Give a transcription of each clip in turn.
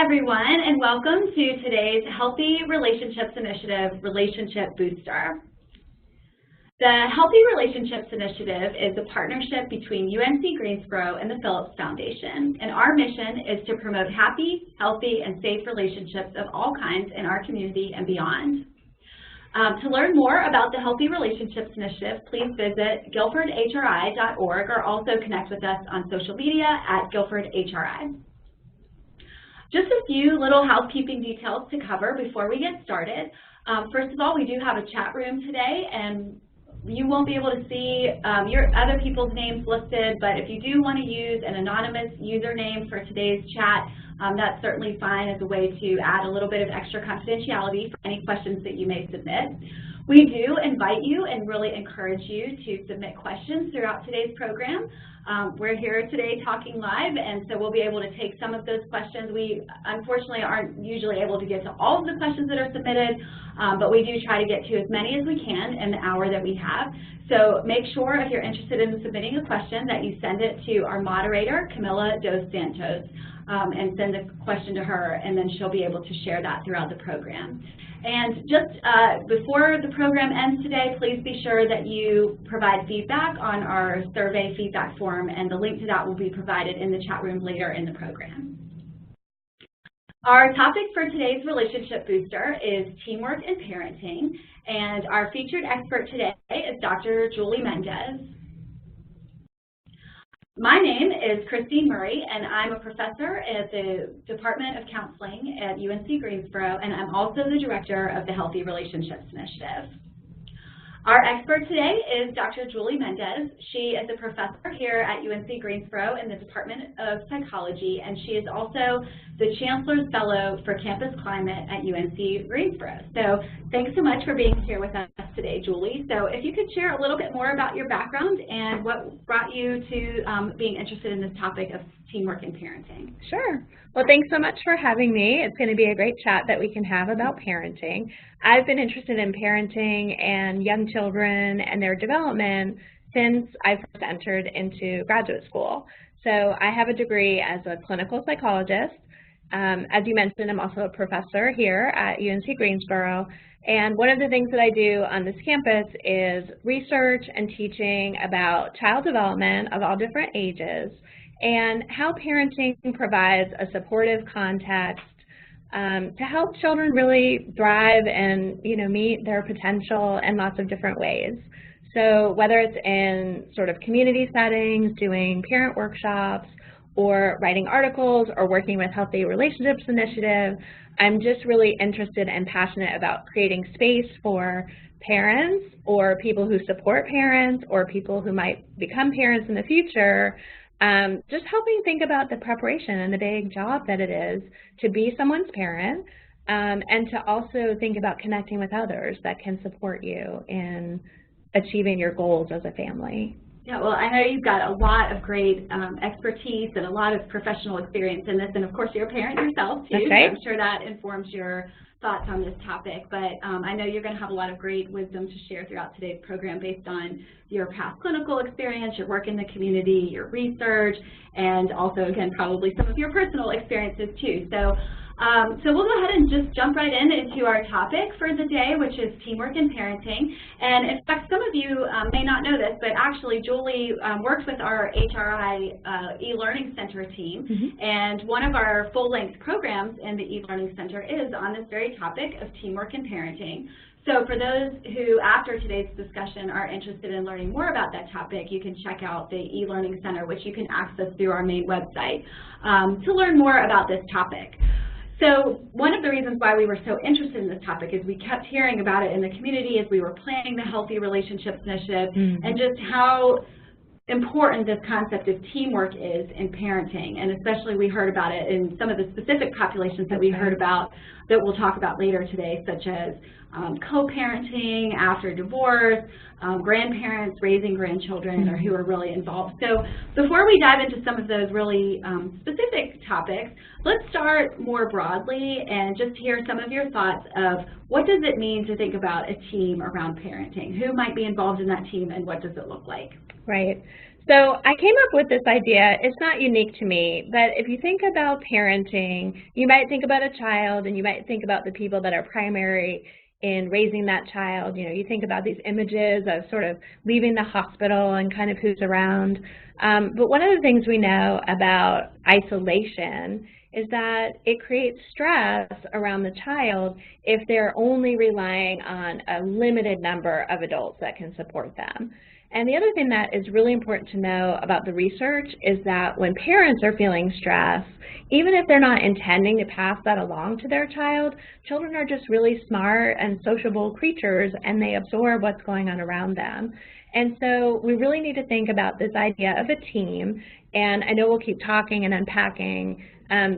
everyone, and welcome to today's Healthy Relationships Initiative Relationship Booster. The Healthy Relationships Initiative is a partnership between UNC Greensboro and the Phillips Foundation, and our mission is to promote happy, healthy, and safe relationships of all kinds in our community and beyond. To learn more about the Healthy Relationships Initiative, please visit guilfordhri.org or also connect with us on social media at guilfordhri. Just a few little housekeeping details to cover before we get started. First of all, we do have a chat room today, and you won't be able to see your other people's names listed, but if you do want to use an anonymous username for today's chat, that's certainly fine as a way to add a little bit of extra confidentiality for any questions that you may submit. We do invite you and really encourage you to submit questions throughout today's program. We're here today talking live, and so we'll be able to take some of those questions. We unfortunately aren't usually able to get to all of the questions that are submitted, but we do try to get to as many as we can in the hour that we have. So make sure if you're interested in submitting a question that you send it to our moderator, Camila Dos Santos, and send the question to her, and then she'll be able to share that throughout the program. And just before the program ends today, please be sure that you provide feedback on our survey feedback form, and the link to that will be provided in the chat room later in the program. Our topic for today's Relationship Booster is teamwork and parenting, and our featured expert today is Dr. Julie Mendez. My name is Christine Murray, and I'm a professor at the Department of Counseling at UNC Greensboro, and I'm also the director of the Healthy Relationships Initiative. Our expert today is Dr. Julie Mendez. She is a professor here at UNC Greensboro in the Department of Psychology, and she is also the Chancellor's Fellow for Campus Climate at UNC Greensboro. So thanks so much for being here with us today, Julie. So if you could share a little bit more about your background and what brought you to being interested in this topic of teamwork and parenting. Sure. Well, thanks so much for having me. It's going to be a great chat that we can have about parenting. I've been interested in parenting and young children and their development since I first entered into graduate school. So I have a degree as a clinical psychologist. As you mentioned, I'm also a professor here at UNC Greensboro. And one of the things that I do on this campus is research and teaching about child development of all different ages and how parenting provides a supportive context to help children really thrive and meet their potential in lots of different ways. So whether it's in sort of community settings, doing parent workshops, or writing articles, or working with Healthy Relationships Initiative, I'm just really interested and passionate about creating space for parents or people who support parents or people who might become parents in the future, just helping think about the preparation and the big job that it is to be someone's parent, and to also think about connecting with others that can support you in achieving your goals as a family. Yeah, well, I know you've got a lot of great expertise and a lot of professional experience in this, and of course you're a parent yourself too, That's right. So I'm sure that informs your thoughts on this topic, but I know you're going to have a lot of great wisdom to share throughout today's program based on your past clinical experience, your work in the community, your research, and also, again, probably some of your personal experiences too. So we'll go ahead and just jump right into our topic for the day, which is teamwork and parenting. And in fact, some of you may not know this, but actually Julie works with our HRI e-learning center team, and one of our full-length programs in the e-learning center is on this very topic of teamwork and parenting. So for those who, after today's discussion, are interested in learning more about that topic, you can check out the e-learning center, which you can access through our main website, to learn more about this topic. So one of the reasons why we were so interested in this topic is we kept hearing about it in the community as we were planning the Healthy Relationships Initiative, and just how important this concept of teamwork is in parenting. And especially we heard about it in some of the specific populations that we heard about that we'll talk about later today, such as co-parenting after divorce, grandparents raising grandchildren, or who are really involved. So before we dive into some of those really specific topics, let's start more broadly and just hear some of your thoughts of what does it mean to think about a team around parenting? Who might be involved in that team, and what does it look like? Right. So I came up with this idea. It's not unique to me, but if you think about parenting, you might think about a child and you might think about the people that are primary in raising that child. You know, you think about these images of sort of leaving the hospital and kind of who's around. But one of the things we know about isolation is that it creates stress around the child if they're only relying on a limited number of adults that can support them. And the other thing that is really important to know about the research is that when parents are feeling stress, even if they're not intending to pass that along to their child, children are just really smart and sociable creatures, and they absorb what's going on around them. And so we really need to think about this idea of a team, and I know we'll keep talking and unpacking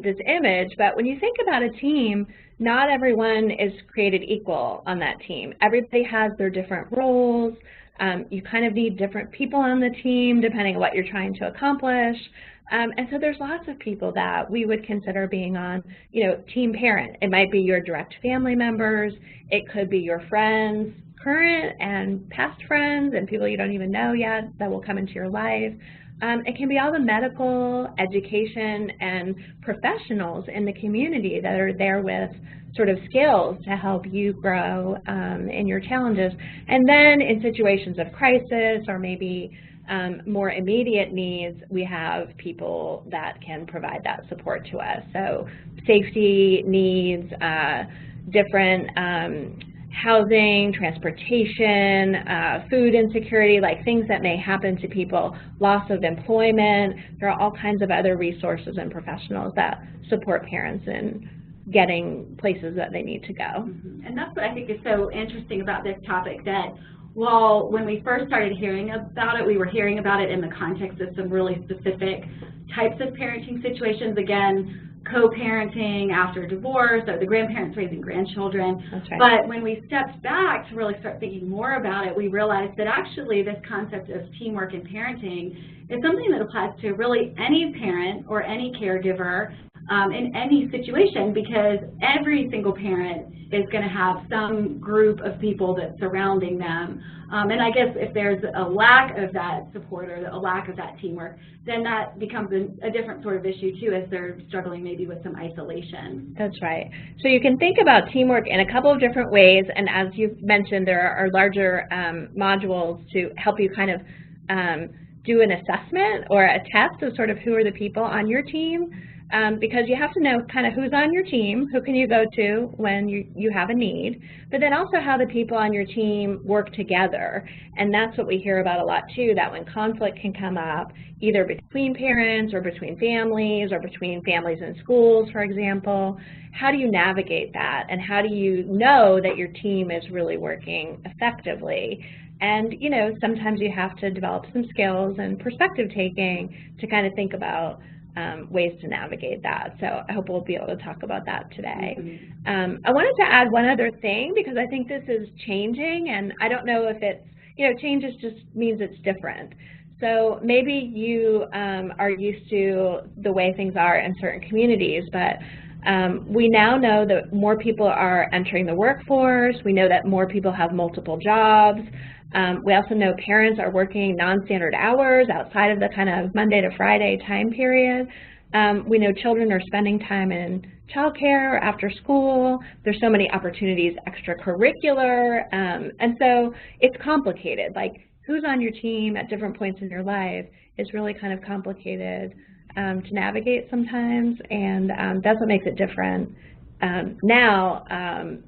this image, but when you think about a team, not everyone is created equal on that team. Everybody has their different roles. You kind of need different people on the team depending on what you're trying to accomplish. And so there's lots of people that we would consider being on, you know, team parent. It might be your direct family members. It could be your friends, current and past friends, and people you don't even know yet that will come into your life. It can be all the medical, education, and professionals in the community that are there with sort of skills to help you grow in your challenges. And then in situations of crisis or maybe more immediate needs, we have people that can provide that support to us. So safety needs, different housing, transportation, food insecurity, like things that may happen to people, loss of employment. There are all kinds of other resources and professionals that support parents in getting places that they need to go. Mm-hmm. And that's what I think is so interesting about this topic, that while when we first started hearing about it, we were hearing about it in the context of some really specific types of parenting situations. Again, co-parenting after divorce, or the grandparents raising grandchildren. That's right. But when we stepped back to really start thinking more about it, we realized that actually this concept of teamwork in parenting is something that applies to really any parent or any caregiver in any situation, because every single parent is going to have some group of people that's surrounding them. And I guess if there's a lack of that support or a lack of that teamwork, then that becomes a different sort of issue too, as they're struggling maybe with some isolation. That's right. So you can think about teamwork in a couple of different ways, and as you've mentioned, there are larger modules to help you kind of do an assessment or a test of sort of who are the people on your team. Because you have to know kind of who's on your team, who can you go to when you have a need, but then also how the people on your team work together. And that's what we hear about a lot too, that when conflict can come up, either between parents or between families and schools, for example, how do you navigate that? And how do you know that your team is really working effectively? And, you know, sometimes you have to develop some skills and perspective taking to kind of think about ways to navigate that. So I hope we'll be able to talk about that today. Mm-hmm. I wanted to add one other thing, because I think this is changing, and I don't know if it's, you know, changes just means it's different. So maybe you are used to the way things are in certain communities, but we now know that more people are entering the workforce. We know that more people have multiple jobs. We also know parents are working non-standard hours outside of the kind of Monday to Friday time period. We know children are spending time in childcare, after school. There's so many opportunities extracurricular, and so it's complicated. Like, who's on your team at different points in your life is really kind of complicated to navigate sometimes, and that's what makes it different now,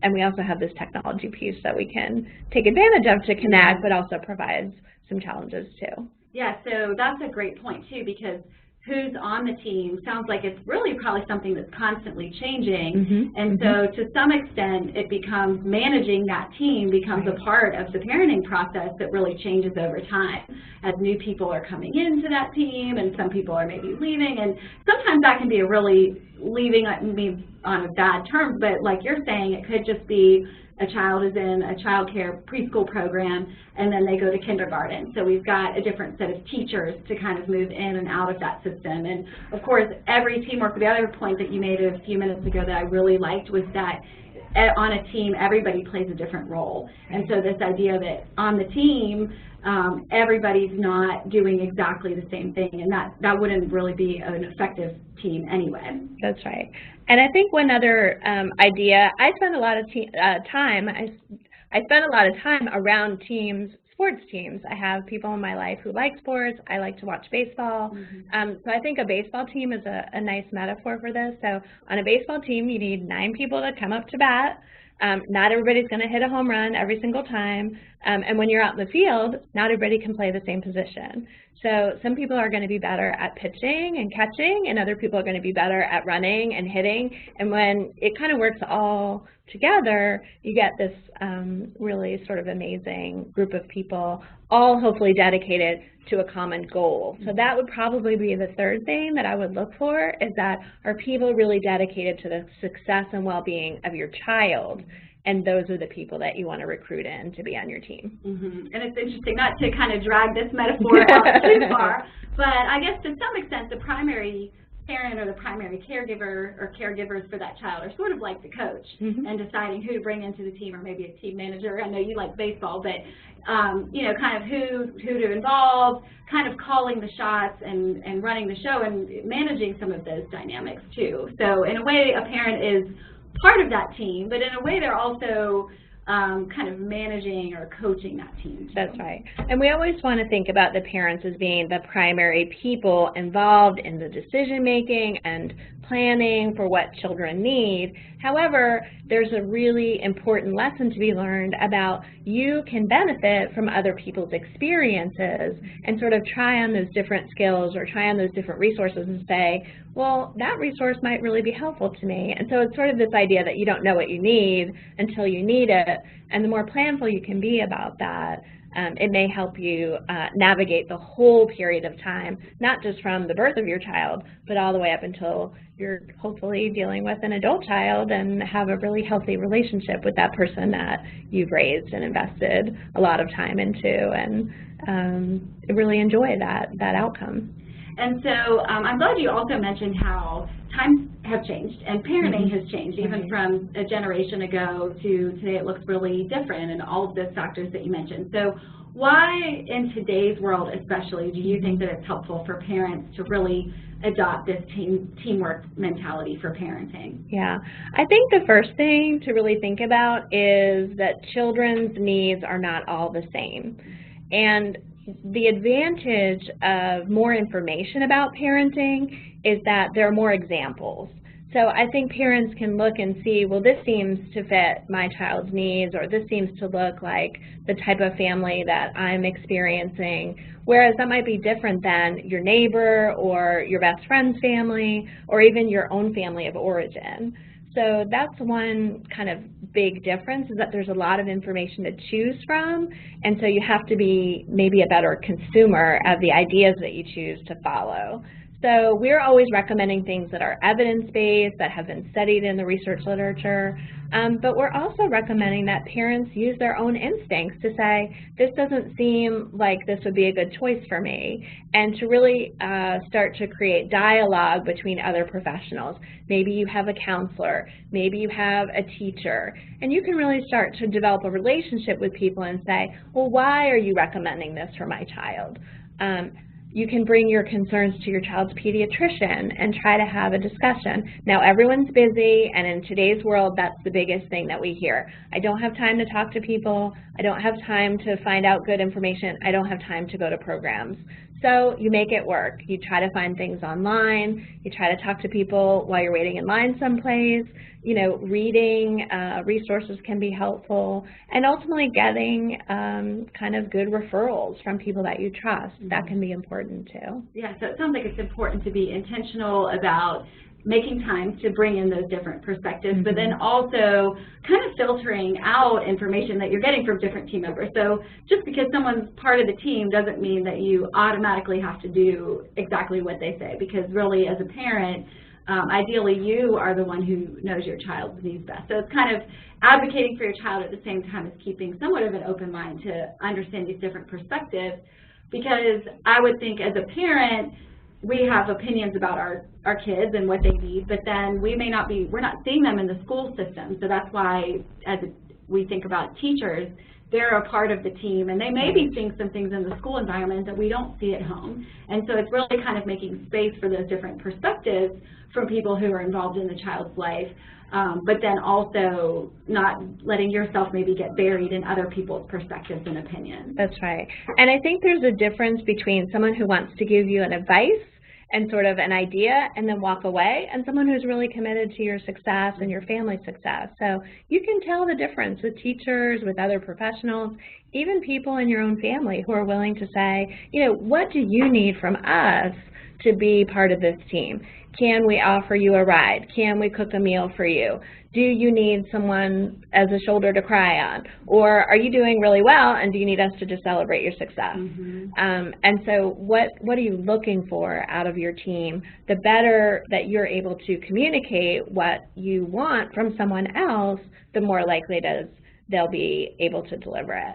and we also have this technology piece that we can take advantage of to connect, but also provides some challenges too. Yeah, so that's a great point too, because who's on the team sounds like it's really probably something that's constantly changing. Mm-hmm. And so to some extent, it becomes managing that team becomes a part of the parenting process that really changes over time as new people are coming into that team and some people are maybe leaving. And sometimes that can be a really leaving on a bad term, but like you're saying, it could just be a child is in a child care preschool program and then they go to kindergarten. So we've got a different set of teachers to kind of move in and out of that system. And of course, every teamwork, the other point that you made a few minutes ago that I really liked was that on a team, everybody plays a different role. And so this idea that on the team, everybody's not doing exactly the same thing, and that wouldn't really be an effective team anyway. That's right. And I think one other idea, I spend a lot of time around teams, sports teams. I have people in my life who like sports. I like to watch baseball. So I think a baseball team is a nice metaphor for this. So on a baseball team, you need 9 people to come up to bat. Not everybody's going to hit a home run every single time. And when you're out in the field, not everybody can play the same position. So some people are going to be better at pitching and catching, and other people are going to be better at running and hitting. And when it kind of works all together, you get this really sort of amazing group of people, all hopefully dedicated to a common goal. So that would probably be the third thing that I would look for, is that are people really dedicated to the success and well-being of your child? And those are the people that you want to recruit in to be on your team. And it's interesting, not to kind of drag this metaphor out too far, but I guess to some extent the primary parent or the primary caregiver or caregivers for that child are sort of like the coach and deciding who to bring into the team, or maybe a team manager. I know you like baseball, but you know, kind of who to involve, kind of calling the shots and running the show and managing some of those dynamics too. So in a way, a parent is part of that team, but in a way they're also kind of managing or coaching that team too. That's right. And we always want to think about the parents as being the primary people involved in the decision making and planning for what children need. However, there's a really important lesson to be learned about you can benefit from other people's experiences and sort of try on those different skills or try on those different resources and say, well, that resource might really be helpful to me. And so it's sort of this idea that you don't know what you need until you need it. And the more planful you can be about that, it may help you navigate the whole period of time, not just from the birth of your child, but all the way up until you're hopefully dealing with an adult child and have a really healthy relationship with that person that you've raised and invested a lot of time into, and really enjoy that outcome. And so I'm glad you also mentioned how times have changed and parenting has changed, even from a generation ago to today. It looks really different, and all of those factors that you mentioned. So why in today's world especially do you think that it's helpful for parents to really adopt this teamwork mentality for parenting? Yeah, I think the first thing to really think about is that children's needs are not all the same. And the advantage of more information about parenting is that there are more examples. So I think parents can look and see, well, this seems to fit my child's needs, or this seems to look like the type of family that I'm experiencing, whereas that might be different than your neighbor or your best friend's family or even your own family of origin. So that's one kind of big difference, is that there's a lot of information to choose from, and so you have to be maybe a better consumer of the ideas that you choose to follow. So we're always recommending things that are evidence-based, that have been studied in the research literature, but we're also recommending that parents use their own instincts to say, this doesn't seem like this would be a good choice for me, and to really start to create dialogue between other professionals. Maybe you have a counselor, maybe you have a teacher, and you can really start to develop a relationship with people and say, well, why are you recommending this for my child? You can bring your concerns to your child's pediatrician and try to have a discussion. Now, everyone's busy, and in today's world, that's the biggest thing that we hear. I don't have time to talk to people. I don't have time to find out good information. I don't have time to go to programs. So you make it work. You try to find things online. You try to talk to people while you're waiting in line someplace. You know, reading resources can be helpful, and ultimately getting kind of good referrals from people that you trust. That can be important too. Yeah, so it sounds like it's important to be intentional about making time to bring in those different perspectives, but then also kind of filtering out information that you're getting from different team members. So just because someone's part of the team doesn't mean that you automatically have to do exactly what they say, because really as a parent, ideally you are the one who knows your child's needs best. So it's kind of advocating for your child at the same time as keeping somewhat of an open mind to understand these different perspectives, because I would think as a parent, we have opinions about our kids and what they need, but then we're not seeing them in the school system. So that's why, as we think about teachers, they're a part of the team, and they may be seeing some things in the school environment that we don't see at home. And so it's really kind of making space for those different perspectives from people who are involved in the child's life, but then also not letting yourself maybe get buried in other people's perspectives and opinions. That's right. And I think there's a difference between someone who wants to give you an advice and sort of an idea and then walk away, and someone who's really committed to your success and your family's success. So you can tell the difference with teachers, with other professionals, even people in your own family who are willing to say, you know, what do you need from us to be part of this team? Can we offer you a ride? Can we cook a meal for you? Do you need someone as a shoulder to cry on? Or are you doing really well and do you need us to just celebrate your success? And so what are you looking for out of your team? The better that you're able to communicate what you want from someone else, the more likely it is they'll be able to deliver it.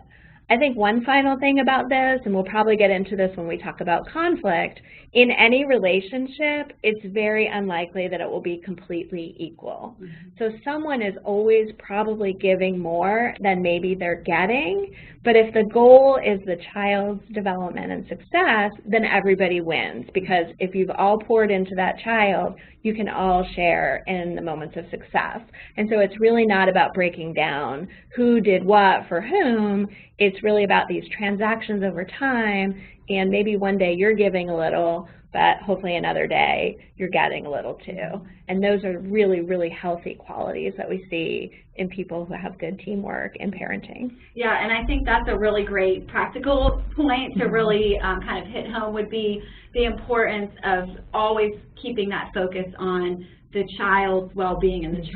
I think one final thing about this, and we'll probably get into this when we talk about conflict, in any relationship, it's very unlikely that it will be completely equal. So someone is always probably giving more than maybe they're getting, but if the goal is the child's development and success, then everybody wins, because if you've all poured into that child, you can all share in the moments of success. And so it's really not about breaking down who did what for whom. It's really about these transactions over time, and maybe one day you're giving a little, but hopefully another day you're getting a little too. And those are really, really healthy qualities that we see in people who have good teamwork in parenting. Yeah, and I think that's a really great practical point to really kind of hit home, would be the importance of always keeping that focus on the child's well-being and the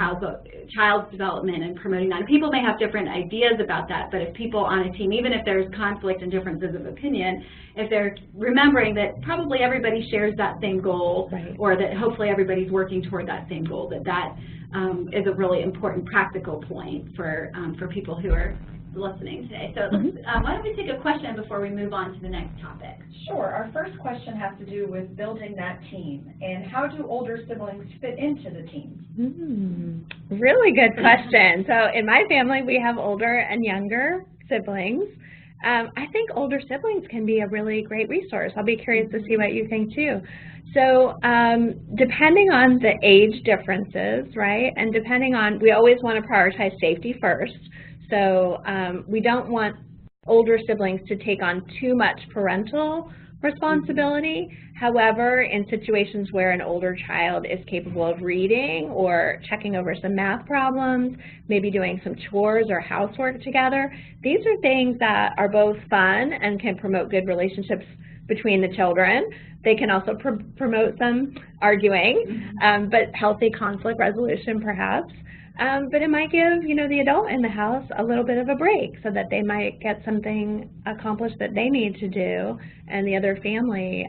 child's development and promoting that. And people may have different ideas about that, but if people on a team, even if there's conflict and differences of opinion, if they're remembering that probably everybody shares that same goal, or that hopefully everybody's working toward that same goal, that is a really important practical point for people who are listening today. So why don't we take a question before we move on to the next topic? Sure. Our first question has to do with building that team, and how do older siblings fit into the team? Really good question. So in my family, we have older and younger siblings. I think older siblings can be a really great resource. I'll be curious to see what you think too. So depending on the age differences, right, and depending on, we always want to prioritize safety first. So we don't want older siblings to take on too much parental responsibility. However, in situations where an older child is capable of reading or checking over some math problems, maybe doing some chores or housework together, these are things that are both fun and can promote good relationships between the children. They can also promote some arguing, but healthy conflict resolution perhaps. But it might give, the adult in the house a little bit of a break so that they might get something accomplished that they need to do, and the other family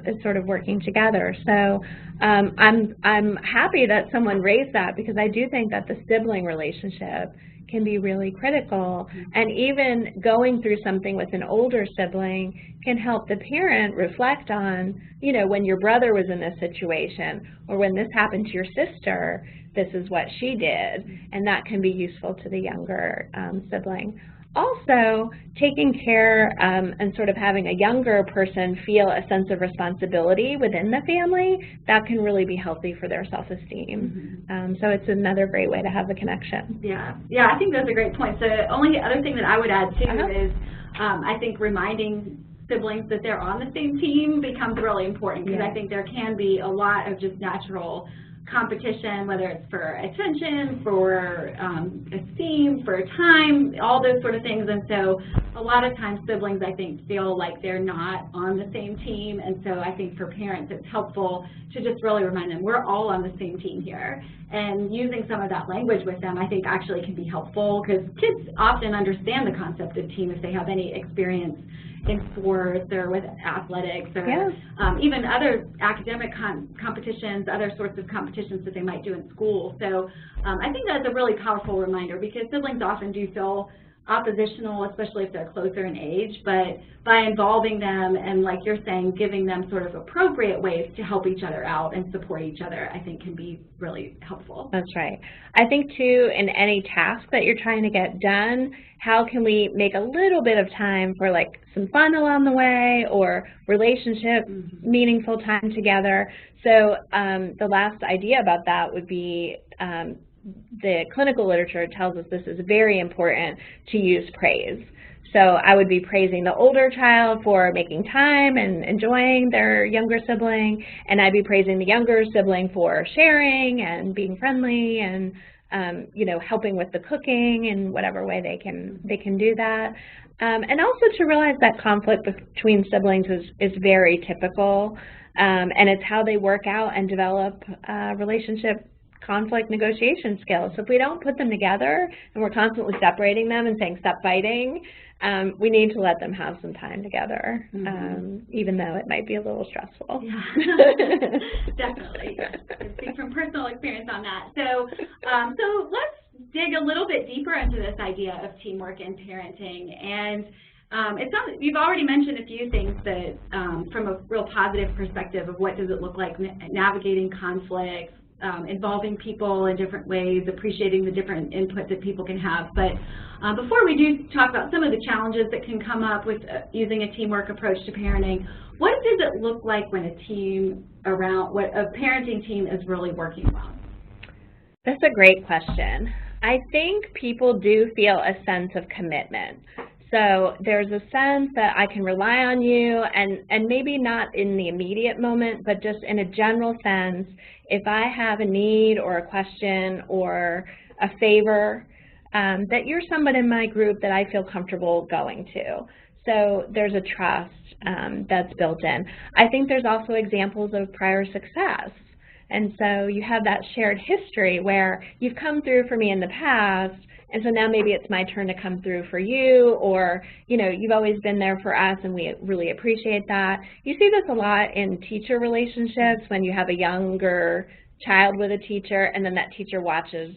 is sort of working together. So I'm happy that someone raised that, because I do think that the sibling relationship can be really critical, and even going through something with an older sibling can help the parent reflect on, when your brother was in this situation, or when this happened to your sister, this is what she did, and that can be useful to the younger sibling. Also, taking care and sort of having a younger person feel a sense of responsibility within the family, that can really be healthy for their self-esteem. So it's another great way to have the connection. Yeah, I think those are great points. The only other thing that I would add too is I think reminding siblings that they're on the same team becomes really important, because I think there can be a lot of just natural competition, whether it's for attention, for esteem, for time, all those sort of things. And so a lot of times siblings, I think, feel like they're not on the same team. And so I think for parents, it's helpful to just really remind them we're all on the same team here. And using some of that language with them, I think, actually can be helpful, because kids often understand the concept of team if they have any experience in sports or with athletics, or even other academic competitions, other sorts of competitions that they might do in school. So I think that's a really powerful reminder, because siblings often do feel oppositional, especially if they're closer in age, but by involving them and, like you're saying, giving them sort of appropriate ways to help each other out and support each other, I think can be really helpful. That's right. I think too, in any task that you're trying to get done, how can we make a little bit of time for like some fun along the way or relationship, meaningful time together? So the last idea about that would be the clinical literature tells us this is very important to use praise. So I would be praising the older child for making time and enjoying their younger sibling, and I'd be praising the younger sibling for sharing and being friendly and you know, helping with the cooking in whatever way they can do that. And also to realize that conflict between siblings is very typical, and it's how they work out and develop relationship conflict negotiation skills. So if we don't put them together and we're constantly separating them and saying stop fighting, we need to let them have some time together, even though it might be a little stressful. Yeah, definitely. I speak from personal experience on that. So, so let's dig a little bit deeper into this idea of teamwork in parenting. And it sounds, you've already mentioned a few things that, from a real positive perspective of what does it look like navigating conflicts, involving people in different ways, appreciating the different input that people can have. But before we do talk about some of the challenges that can come up with using a teamwork approach to parenting, what does it look like when a team what a parenting team is really working well? That's a great question. I think people do feel a sense of commitment. So there's a sense that I can rely on you, and maybe not in the immediate moment, but just in a general sense, if I have a need or a question or a favor, that you're someone in my group that I feel comfortable going to. So there's a trust that's built in. I think there's also examples of prior success. And so you have that shared history where you've come through for me in the past, and so now maybe it's my turn to come through for you, or, you know, you've always been there for us and we really appreciate that. You see this a lot in teacher relationships when you have a younger child with a teacher and then that teacher watches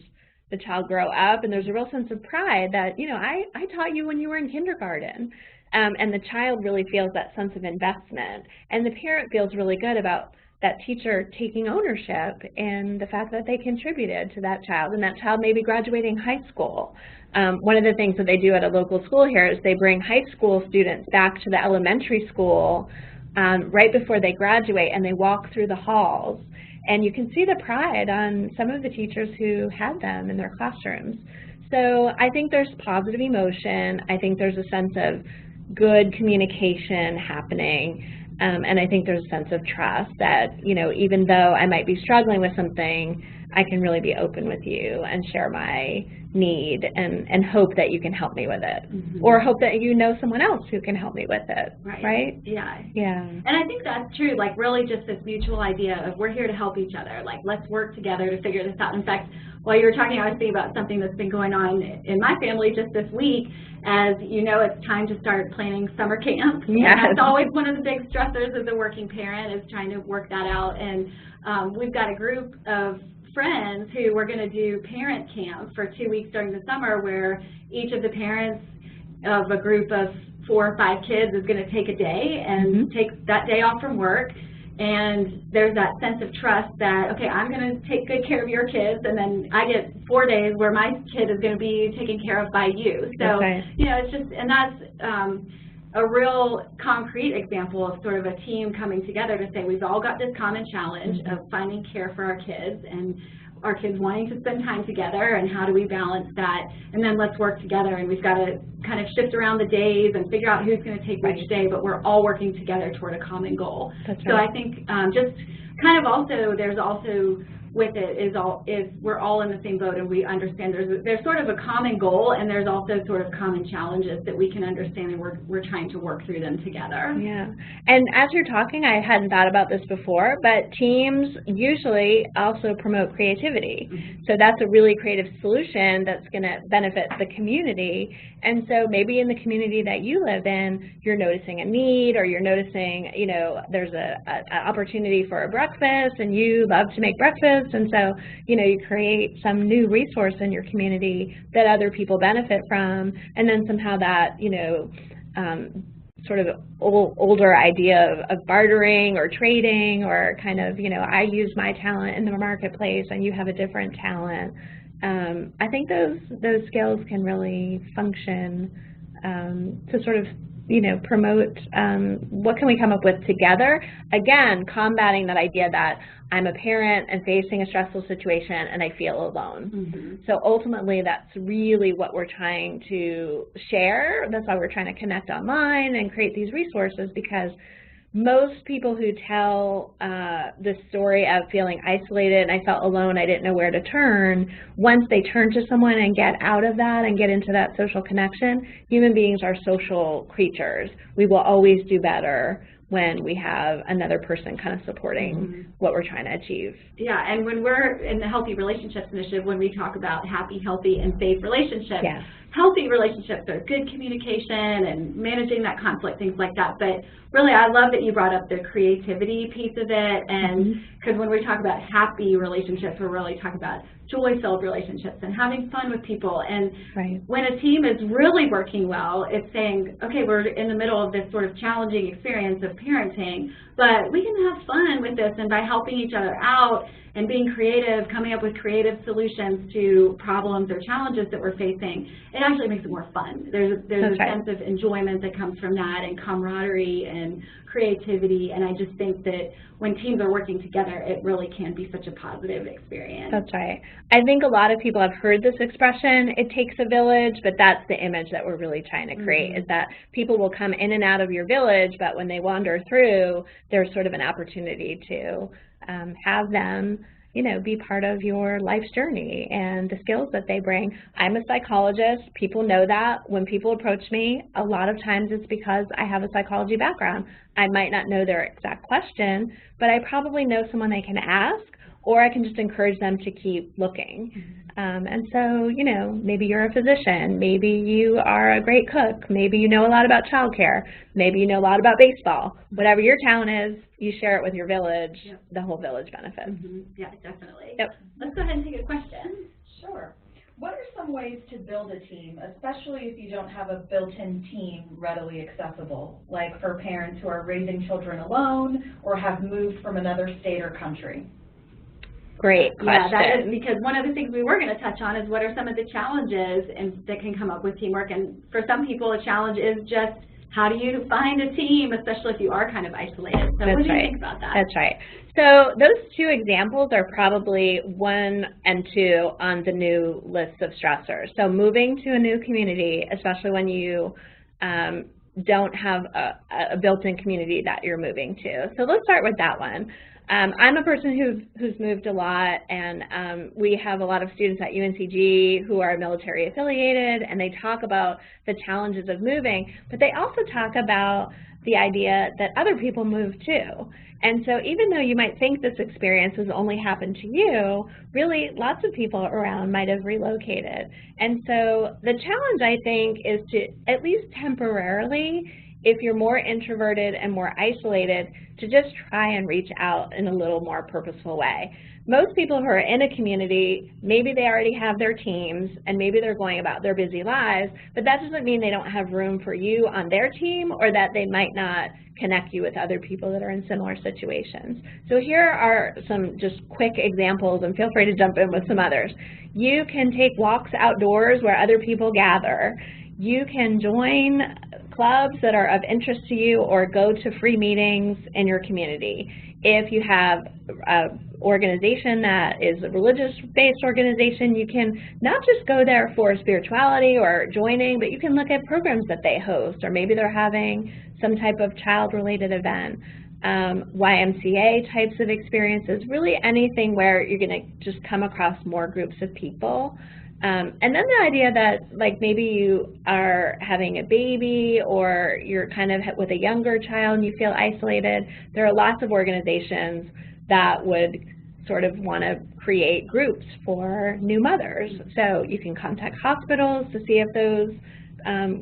the child grow up, and there's a real sense of pride that, you know, I taught you when you were in kindergarten. And the child really feels that sense of investment, and the parent feels really good about that teacher taking ownership in the fact that they contributed to that child, and that child may be graduating high school. One of the things that they do at a local school here is they bring high school students back to the elementary school right before they graduate, and they walk through the halls. And you can see the pride on some of the teachers who had them in their classrooms. So I think there's positive emotion. I think there's a sense of good communication happening. And I think there's a sense of trust that, you know, even though I might be struggling with something, I can really be open with you and share my need and hope that you can help me with it. Or hope that you know someone else who can help me with it, right? Yeah. Yeah. And I think that's true, like really just this mutual idea of we're here to help each other, like let's work together to figure this out. In fact, while you were talking, I was thinking about something that's been going on in my family just this week. As you know, it's time to start planning summer camp. Yes. And that's always one of the big stressors as a working parent, is trying to work that out. And we've got a group of friends who we're going to do parent camp for 2 weeks during the summer, where each of the parents of a group of 4 or 5 kids is going to take a day and take that day off from work. And there's that sense of trust that, okay, I'm going to take good care of your kids, and then I get 4 days where my kid is going to be taken care of by you. So, you know, it's just, and that's a real concrete example of sort of a team coming together to say we've all got this common challenge of finding care for our kids, and our kids wanting to spend time together, and how do we balance that, and then let's work together. And we've got to kind of shift around the days and figure out who's going to take which day, but we're all working together toward a common goal. So I think just kind of also, there's also with it is we're all in the same boat, and we understand there's sort of a common goal, and there's also sort of common challenges that we can understand, and we're trying to work through them together. Yeah, and as you're talking, I hadn't thought about this before, but teams usually also promote creativity. So that's a really creative solution that's going to benefit the community. And so maybe in the community that you live in, you're noticing a need, or you're noticing, you know, there's an opportunity for a breakfast, and you love to make breakfast, relationships, and so, you know, you create some new resource in your community that other people benefit from, and then somehow that, you know, sort of older idea of bartering or trading, or kind of, you know, I use my talent in the marketplace and you have a different talent. I think those skills can really function to sort of, you know, promote what can we come up with together. Again, combating that idea that I'm a parent and facing a stressful situation and I feel alone. Mm-hmm. So ultimately, that's really what we're trying to share. That's why we're trying to connect online and create these resources, because most people who tell the story of feeling isolated and I felt alone, I didn't know where to turn, once they turn to someone and get out of that and get into that social connection, human beings are social creatures. We will always do better when we have another person kind of supporting what we're trying to achieve. Yeah, and when we're in the Healthy Relationships Initiative, when we talk about happy, healthy, and safe relationships, healthy relationships are good communication and managing that conflict, things like that. But really, I love that you brought up the creativity piece of it, and because when we talk about happy relationships, we're really talking about joy-filled relationships and having fun with people. And when a team is really working well, it's saying, okay, we're in the middle of this sort of challenging experience of parenting, but we can have fun with this, and by helping each other out and being creative, coming up with creative solutions to problems or challenges that we're facing, it actually makes it more fun. There's a sense of enjoyment that comes from that, and camaraderie and creativity, and I just think that when teams are working together, it really can be such a positive experience. That's right. I think a lot of people have heard this expression, it takes a village, but that's the image that we're really trying to create, is that people will come in and out of your village, but when they wander through, there's sort of an opportunity to have them, you know, be part of your life's journey and the skills that they bring. I'm a psychologist. People know that. When people approach me, a lot of times it's because I have a psychology background. I might not know their exact question, but I probably know someone they can ask, or I can just encourage them to keep looking. And so, you know, maybe you're a physician, maybe you are a great cook, maybe you know a lot about childcare, maybe you know a lot about baseball. Whatever your talent is, you share it with your village, the whole village benefits. Yeah, definitely. Yep. Let's go ahead and take a question. Sure. What are some ways to build a team, especially if you don't have a built-in team readily accessible, like for parents who are raising children alone or have moved from another state or country? Great question. Yeah, that is because one of the things we were going to touch on is what are some of the challenges that can come up with teamwork. And for some people, a challenge is just how do you find a team, especially if you are kind of isolated. So what do you think about that? That's right. So those two examples are probably 1 and 2 on the new list of stressors. So moving to a new community, especially when you don't have a built-in community that you're moving to. So let's start with that one. I'm a person who's moved a lot, and we have a lot of students at UNCG who are military affiliated, and they talk about the challenges of moving, but they also talk about the idea that other people move too. And so even though you might think this experience has only happened to you, really lots of people around might have relocated. And so the challenge, I think, is to at least temporarily, if you're more introverted and more isolated, to just try and reach out in a little more purposeful way. Most people who are in a community, maybe they already have their teams and maybe they're going about their busy lives, but that doesn't mean they don't have room for you on their team, or that they might not connect you with other people that are in similar situations. So here are some just quick examples, and feel free to jump in with some others. You can take walks outdoors where other people gather. You can join clubs that are of interest to you, or go to free meetings in your community. If you have an organization that is a religious-based organization, you can not just go there for spirituality or joining, but you can look at programs that they host, or maybe they're having some type of child-related event. YMCA types of experiences, really anything where you're going to just come across more groups of people. And then the idea that, like, maybe you are having a baby, or you're kind of with a younger child and you feel isolated, there are lots of organizations that would sort of want to create groups for new mothers. So you can contact hospitals to see if those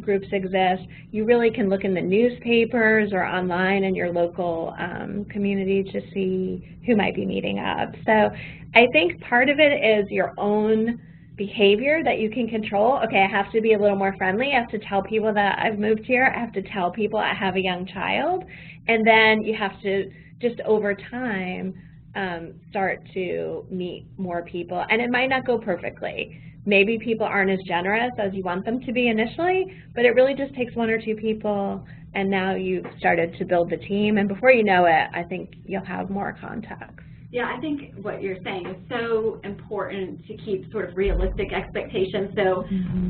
groups exist. You really can look in the newspapers or online in your local community to see who might be meeting up. So I think part of it is your own behavior that you can control. Okay, I have to be a little more friendly. I have to tell people that I've moved here. I have to tell people I have a young child. And then you have to just over time start to meet more people. And it might not go perfectly. Maybe people aren't as generous as you want them to be initially, but it really just takes one or two people, and now you've started to build the team. And before you know it, I think you'll have more contacts. Yeah, I think what you're saying is so important to keep sort of realistic expectations. So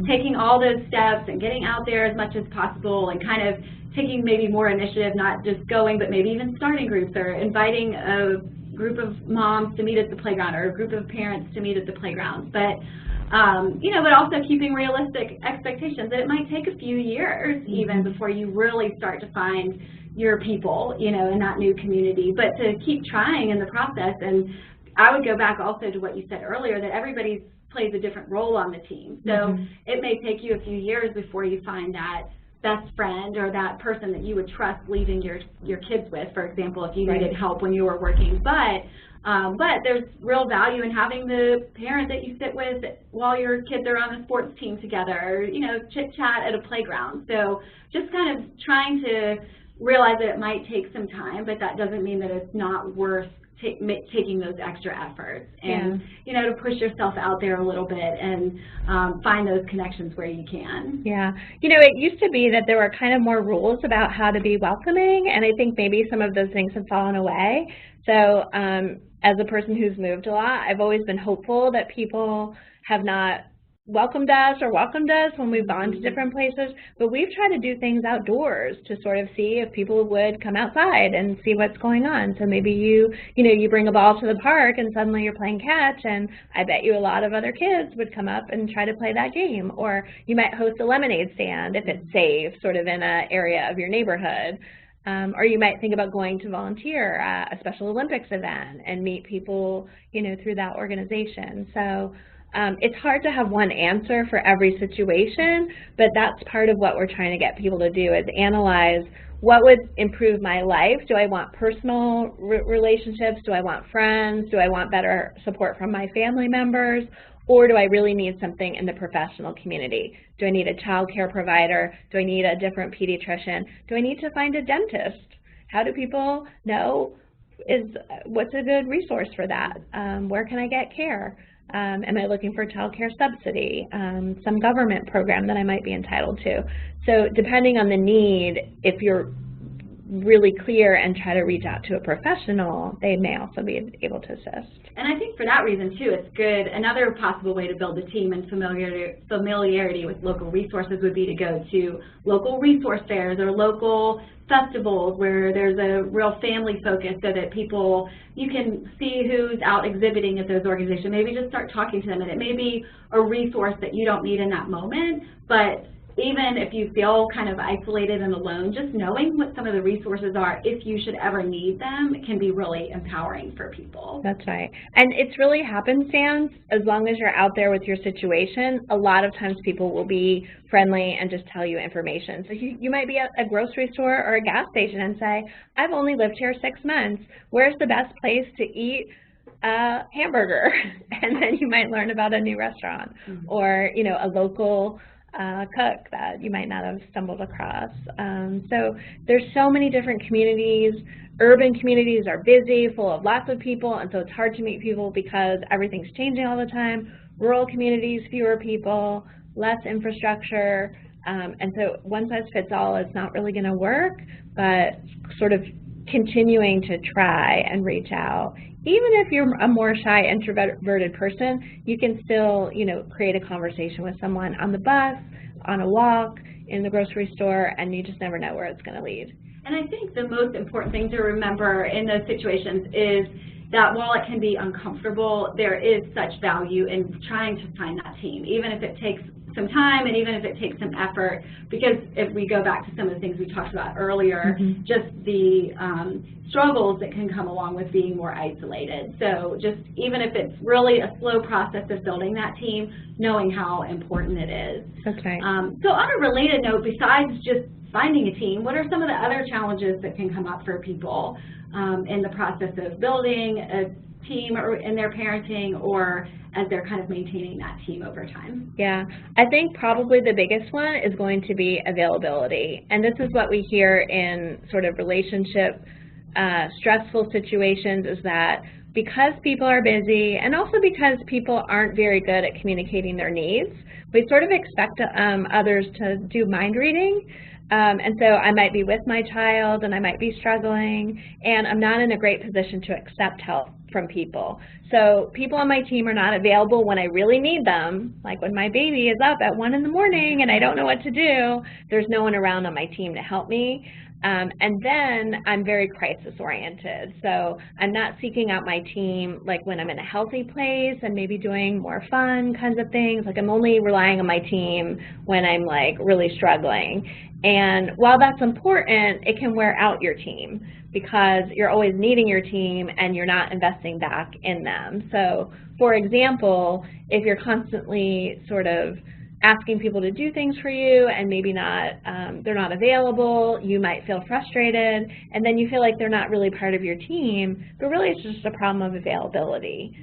taking all those steps and getting out there as much as possible and kind of taking maybe more initiative, not just going, but maybe even starting groups or inviting a group of moms to meet at the playground or a group of parents to meet at the playground. But you know, but also keeping realistic expectations that it might take a few years even before you really start to find your people, you know, in that new community, but to keep trying in the process. And I would go back also to what you said earlier, that everybody plays a different role on the team. So it may take you a few years before you find that best friend or that person that you would trust leaving your kids with, for example, if you needed help when you were working. But there's real value in having the parent that you sit with while your kids are on a sports team together, you know, chit-chat at a playground. So just kind of trying to realize that it might take some time, but that doesn't mean that it's not worth taking those extra efforts and, you know, to push yourself out there a little bit and find those connections where you can. Yeah. You know, it used to be that there were kind of more rules about how to be welcoming, and I think maybe some of those things have fallen away. So as a person who's moved a lot, I've always been hopeful that people have not welcomed us when we've gone to different places, but we've tried to do things outdoors to sort of see if people would come outside and see what's going on. So maybe you bring a ball to the park and suddenly you're playing catch, and I bet you a lot of other kids would come up and try to play that game. Or you might host a lemonade stand if it's safe, sort of in an area of your neighborhood. Or you might think about going to volunteer at a Special Olympics event and meet people, you know, through that organization. So it's hard to have one answer for every situation, but that's part of what we're trying to get people to do, is analyze what would improve my life. Do I want personal relationships? Do I want friends? Do I want better support from my family members? Or do I really need something in the professional community? Do I need a child care provider? Do I need a different pediatrician? Do I need to find a dentist? How do people know what's a good resource for that? Where can I get care? Am I looking for a child care subsidy, some government program that I might be entitled to? So depending on the need, if you're really clear and try to reach out to a professional, they may also be able to assist. And I think for that reason too, it's good. Another possible way to build a team and familiarity with local resources would be to go to local resource fairs or local festivals where there's a real family focus, so that you can see who's out exhibiting at those organizations. Maybe just start talking to them, and it may be a resource that you don't need in that moment, but even if you feel kind of isolated and alone, just knowing what some of the resources are, if you should ever need them, can be really empowering for people. That's right. And it's really happenstance. As long as you're out there with your situation, a lot of times people will be friendly and just tell you information. So you might be at a grocery store or a gas station and say, I've only lived here 6 months. Where's the best place to eat a hamburger? And then you might learn about a new restaurant or, you know, a local cook that you might not have stumbled across. So there's so many different communities. Urban communities are busy, full of lots of people, and so it's hard to meet people because everything's changing all the time. Rural communities, fewer people, less infrastructure, and so one size fits all is not really going to work, but sort of continuing to try and reach out. Even if you're a more shy, introverted person, you can still, you know, create a conversation with someone on the bus, on a walk, in the grocery store, and you just never know where it's going to lead. And I think the most important thing to remember in those situations is that while it can be uncomfortable, there is such value in trying to find that team, even if it takes some time, and even if it takes some effort, because if we go back to some of the things we talked about earlier, just the struggles that can come along with being more isolated. So just even if it's really a slow process of building that team, knowing how important it is. That's right. So on a related note, besides just finding a team, what are some of the other challenges that can come up for people in the process of building a team or in their parenting, or as they're kind of maintaining that team over time? Yeah, I think probably the biggest one is going to be availability. And this is what we hear in sort of relationship stressful situations, is that because people are busy and also because people aren't very good at communicating their needs, we sort of expect others to do mind reading. And so I might be with my child and I might be struggling, and I'm not in a great position to accept help from people. So people on my team are not available when I really need them. Like when my baby is up at 1 in the morning and I don't know what to do, there's no one around on my team to help me. And then I'm very crisis oriented. So I'm not seeking out my team like when I'm in a healthy place and maybe doing more fun kinds of things. Like I'm only relying on my team when I'm like really struggling. And while that's important, it can wear out your team because you're always needing your team and you're not investing back in them. So for example, if you're constantly sort of asking people to do things for you and maybe not, they're not available, you might feel frustrated, and then you feel like they're not really part of your team, but really it's just a problem of availability.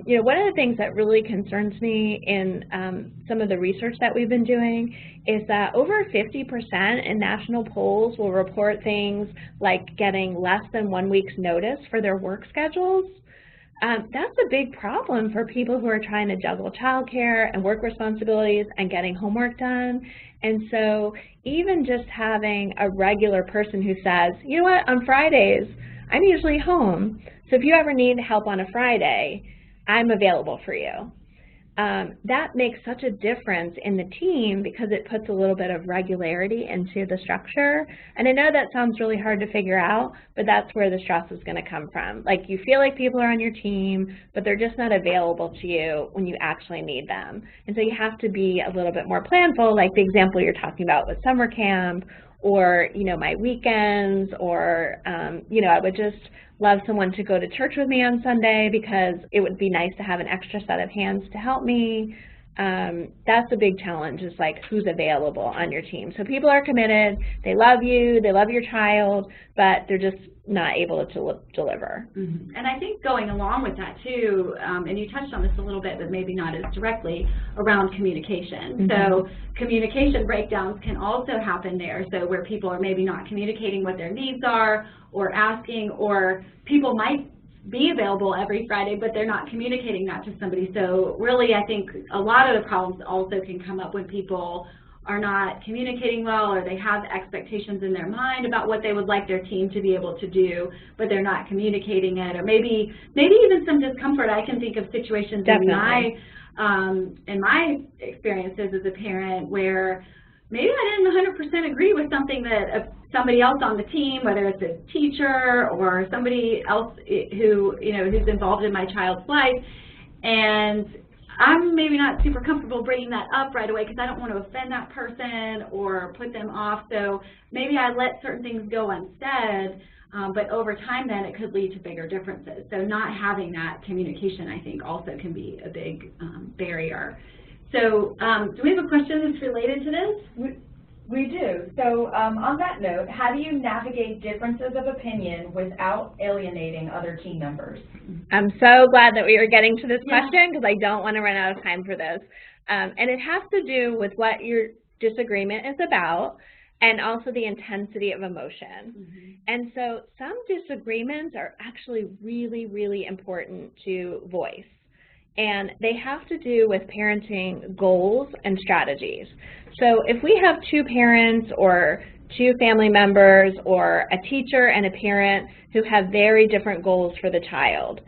You know, one of the things that really concerns me in some of the research that we've been doing is that over 50% in national polls will report things like getting less than 1 week's notice for their work schedules. That's a big problem for people who are trying to juggle childcare and work responsibilities and getting homework done. And so even just having a regular person who says, you know what, on Fridays, I'm usually home, so if you ever need help on a Friday, I'm available for you. That makes such a difference in the team because it puts a little bit of regularity into the structure. And I know that sounds really hard to figure out, but that's where the stress is going to come from. Like you feel like people are on your team, but they're just not available to you when you actually need them. And so you have to be a little bit more planful, like the example you're talking about with summer camp, or, you know, my weekends, or, you know, I would just love someone to go to church with me on Sunday because it would be nice to have an extra set of hands to help me. That's a big challenge, is like who's available on your team. So people are committed, they love you, they love your child, but they're just not able to deliver. And I think going along with that too, and you touched on this a little bit, but maybe not as directly, around communication. So communication breakdowns can also happen there, so where people are maybe not communicating what their needs are, or asking, or people might be available every Friday, but they're not communicating that to somebody. So really, I think a lot of the problems also can come up when people are not communicating well, or they have expectations in their mind about what they would like their team to be able to do, but they're not communicating it, or maybe even some discomfort. I can think of situations in my experiences as a parent where maybe I didn't 100% agree with something that somebody else on the team, whether it's a teacher or somebody else who, you know, who's involved in my child's life, and I'm maybe not super comfortable bringing that up right away because I don't want to offend that person or put them off. So maybe I let certain things go unsaid, but over time then it could lead to bigger differences. So not having that communication, I think, also can be a big barrier. So do we have a question that's related to this? We do. So on that note, how do you navigate differences of opinion without alienating other team members? I'm so glad that we were getting to this question because I don't want to run out of time for this. And it has to do with what your disagreement is about and also the intensity of emotion. And so some disagreements are actually really, really important to voice. And they have to do with parenting goals and strategies. So if we have two parents or two family members or a teacher and a parent who have very different goals for the child,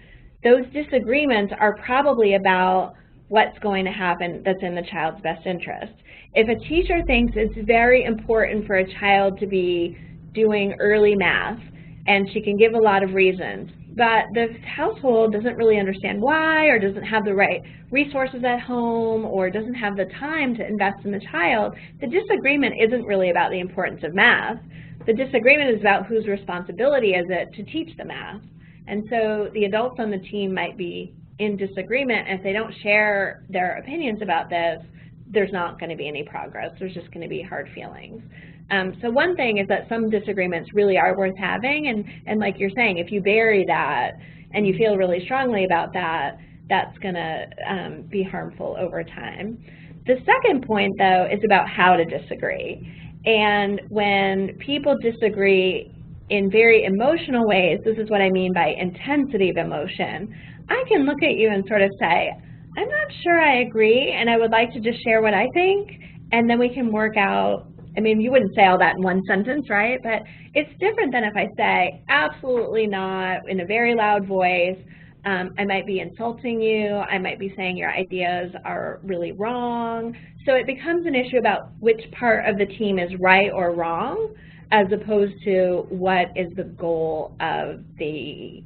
those disagreements are probably about what's going to happen that's in the child's best interest. If a teacher thinks it's very important for a child to be doing early math, and she can give a lot of reasons, but the household doesn't really understand why, or doesn't have the right resources at home, or doesn't have the time to invest in the child, the disagreement isn't really about the importance of math. The disagreement is about whose responsibility is it to teach the math. And so the adults on the team might be in disagreement, and if they don't share their opinions about this, there's not going to be any progress. There's just going to be hard feelings. So one thing is that some disagreements really are worth having, and like you're saying, if you bury that and you feel really strongly about that, that's going to be harmful over time. The second point, though, is about how to disagree. And when people disagree in very emotional ways, this is what I mean by intensity of emotion, I can look at you and sort of say, I'm not sure I agree, and I would like to just share what I think, and then we can work out. I mean, you wouldn't say all that in one sentence, right? But it's different than if I say, absolutely not, in a very loud voice. I might be insulting you. I might be saying your ideas are really wrong. So it becomes an issue about which part of the team is right or wrong, as opposed to what is the goal of the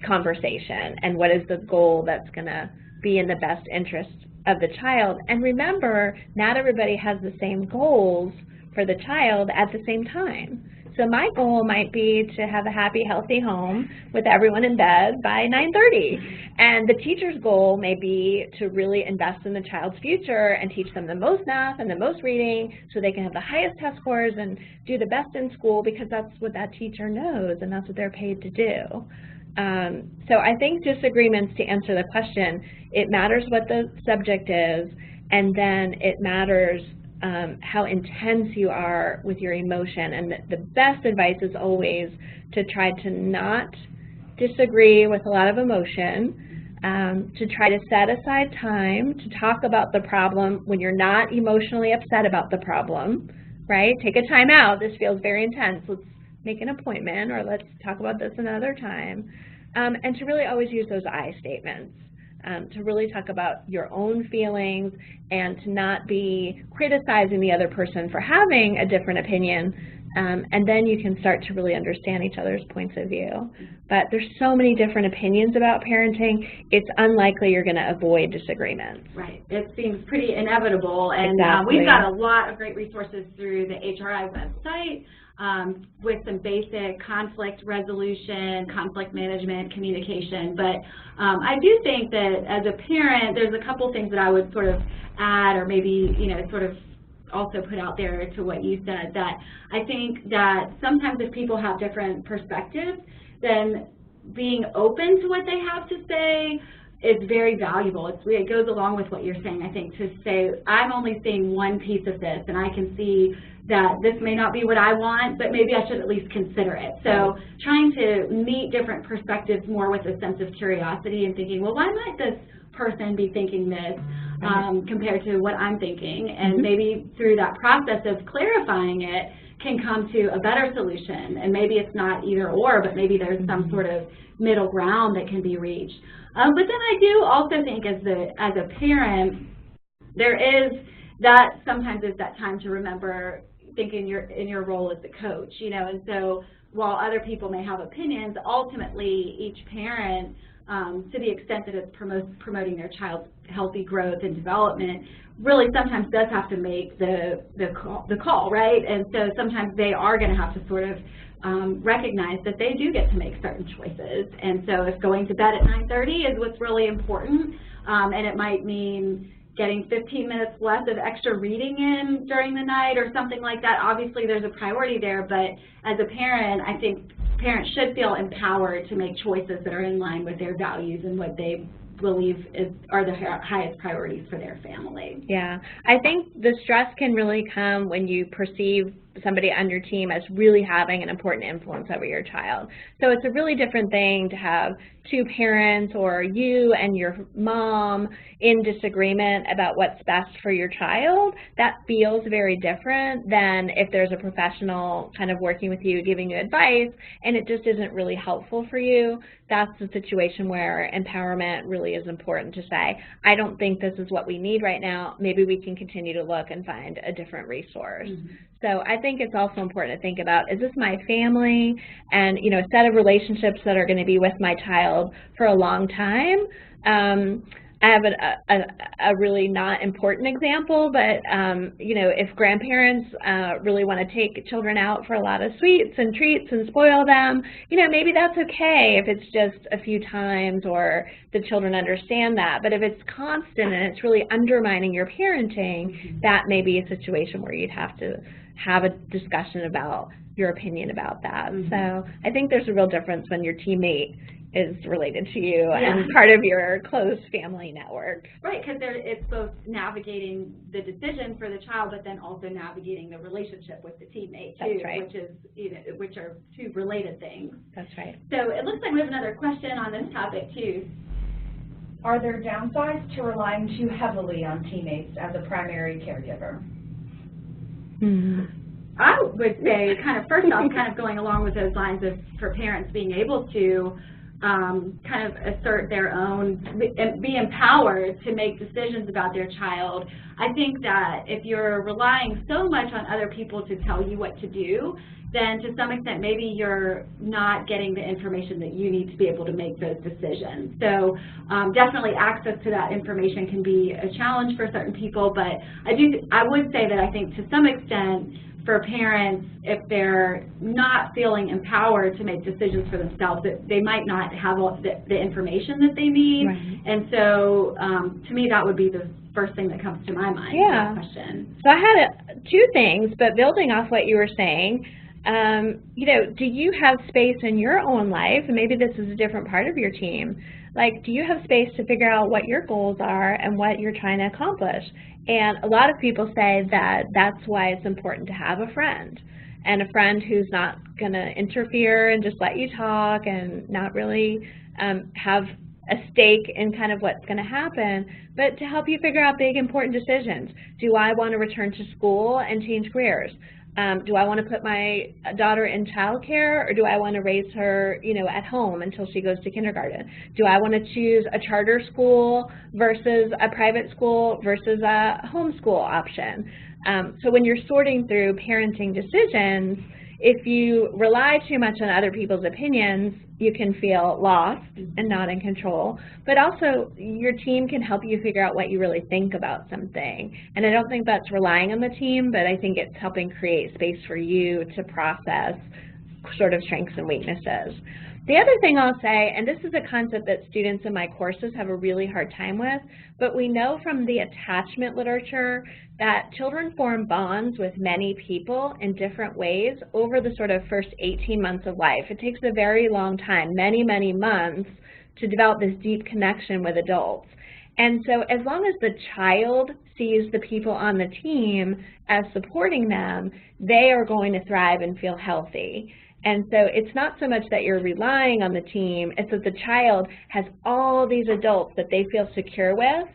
conversation and what is the goal that's going to be in the best interest of the child. And remember, not everybody has the same goals for the child at the same time. So my goal might be to have a happy, healthy home with everyone in bed by 9:30. And the teacher's goal may be to really invest in the child's future and teach them the most math and the most reading so they can have the highest test scores and do the best in school, because that's what that teacher knows and that's what they're paid to do. So I think disagreements, to answer the question, it matters what the subject is, and then it matters how intense you are with your emotion. And the best advice is always to try to not disagree with a lot of emotion, to try to set aside time to talk about the problem when you're not emotionally upset about the problem, right? Take a time out. This feels very intense. Let's make an appointment, or let's talk about this another time. And to really always use those I statements. To really talk about your own feelings and to not be criticizing the other person for having a different opinion, and then you can start to really understand each other's points of view. But there's so many different opinions about parenting, it's unlikely you're going to avoid disagreements. Right. It seems pretty inevitable, and Exactly. we've got a lot of great resources through the HRI website. With some basic conflict resolution, conflict management, communication. But I do think that as a parent, there's a couple things that I would sort of add, or maybe, sort of also put out there to what you said, that I think that sometimes if people have different perspectives, then being open to what they have to say is very valuable. It goes along with what you're saying, I think, to say, I'm only seeing one piece of this, and I can see that this may not be what I want, but maybe I should at least consider it. So trying to meet different perspectives more with a sense of curiosity and thinking, well, why might this person be thinking this compared to what I'm thinking? And maybe through that process of clarifying it can come to a better solution. And maybe it's not either or, but maybe there's some sort of middle ground that can be reached. But then I do also think as a parent, there is that sometimes is that time to remember thinking in your role as the coach, and so while other people may have opinions, ultimately each parent, to the extent that it's promoting their child's healthy growth and development, really sometimes does have to make the call, right? And so sometimes they are going to have to sort of recognize that they do get to make certain choices. And so if going to bed at 9:30 is what's really important, and it might mean getting 15 minutes less of extra reading in during the night or something like that, obviously there's a priority there, but as a parent, I think parents should feel empowered to make choices that are in line with their values and what they believe are the highest priorities for their family. Yeah, I think the stress can really come when you perceive somebody on your team as really having an important influence over your child. So it's a really different thing to have two parents or you and your mom in disagreement about what's best for your child. That feels very different than if there's a professional kind of working with you, giving you advice, and it just isn't really helpful for you. That's the situation where empowerment really is important to say, I don't think this is what we need right now. Maybe we can continue to look and find a different resource. So I think it's also important to think about, is this my family and, you know, a set of relationships that are going to be with my child for a long time? I have a really not important example, but, you know, if grandparents really want to take children out for a lot of sweets and treats and spoil them, you know, maybe that's okay if it's just a few times or the children understand that. But if it's constant and it's really undermining your parenting, that may be a situation where you'd have to have a discussion about your opinion about that. So I think there's a real difference when your teammate is related to you and part of your close family network. Right, because it's both navigating the decision for the child, but then also navigating the relationship with the teammate too, which is, you know, which are two related things. That's right. So it looks like we have another question on this topic too. Are there downsides to relying too heavily on teammates as a primary caregiver? I would say, kind of first off, kind of going along with those lines of for parents being able to kind of assert their own, be empowered to make decisions about their child. I think that if you're relying so much on other people to tell you what to do, then to some extent maybe you're not getting the information that you need to be able to make those decisions. So definitely access to that information can be a challenge for certain people, but I would say that I think to some extent for parents, if they're not feeling empowered to make decisions for themselves, that they might not have all the information that they need. And so to me that would be the first thing that comes to my mind for that question. So I had two things, but building off what you were saying, you know, do you have space in your own life, and maybe this is a different part of your team, like do you have space to figure out what your goals are and what you're trying to accomplish? And a lot of people say that that's why it's important to have a friend, and a friend who's not going to interfere and just let you talk and not really have a stake in kind of what's going to happen, but to help you figure out big important decisions. Do I want to return to school and change careers? Do I want to put my daughter in childcare, or do I want to raise her, you know, at home until she goes to kindergarten? Do I want to choose a charter school versus a private school versus a homeschool option? So when you're sorting through parenting decisions, if you rely too much on other people's opinions, you can feel lost and not in control. But also, your team can help you figure out what you really think about something. And I don't think that's relying on the team, but I think it's helping create space for you to process sort of strengths and weaknesses. The other thing I'll say, and this is a concept that students in my courses have a really hard time with, but we know from the attachment literature that children form bonds with many people in different ways over the sort of first 18 months of life. It takes a very long time, many, many months, to develop this deep connection with adults. And so as long as the child sees the people on the team as supporting them, they are going to thrive and feel healthy. And so it's not so much that you're relying on the team, it's that the child has all these adults that they feel secure with,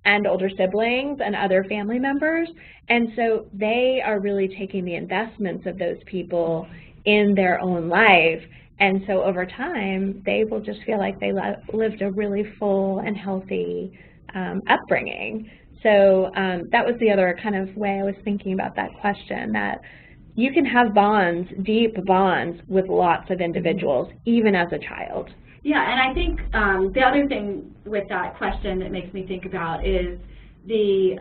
and older siblings and other family members. And so they are really taking the investments of those people in their own life. And so over time, they will just feel like they lived a really full and healthy upbringing. So that was the other kind of way I was thinking about that question, that you can have bonds, deep bonds, with lots of individuals, even as a child. Yeah, and I think the other thing with that question that makes me think about is the,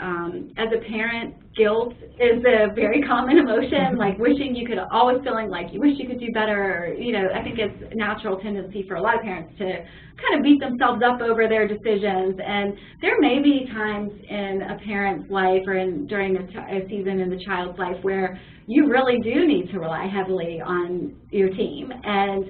as a parent, guilt is a very common emotion, like wishing you could, always feeling like you wish you could do better, or, you know, I think it's a natural tendency for a lot of parents to kind of beat themselves up over their decisions, and there may be times in a parent's life or during a season in the child's life where you really do need to rely heavily on your team. And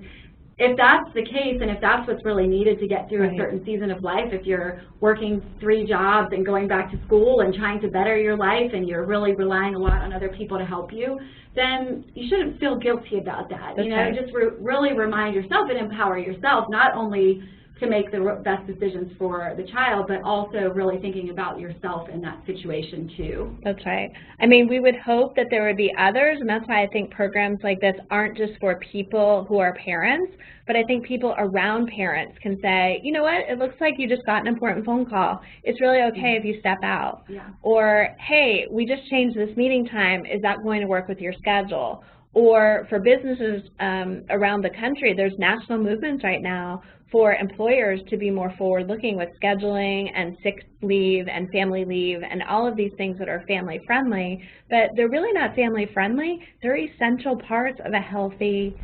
if that's the case, and if that's what's really needed to get through a certain season of life, if you're working 3 jobs and going back to school and trying to better your life and you're really relying a lot on other people to help you, then you shouldn't feel guilty about that. You know, just really remind yourself and empower yourself, not only to make the best decisions for the child, but also really thinking about yourself in that situation too. That's right. I mean, we would hope that there would be others, and that's why I think programs like this aren't just for people who are parents, but I think people around parents can say, you know what, it looks like you just got an important phone call. It's really okay if you step out. Yeah. Or, hey, we just changed this meeting time. Is that going to work with your schedule? Or for businesses around the country, there's national movements right now for employers to be more forward-looking with scheduling and sick leave and family leave and all of these things that are family-friendly, but they're really not family-friendly. They're essential parts of a healthy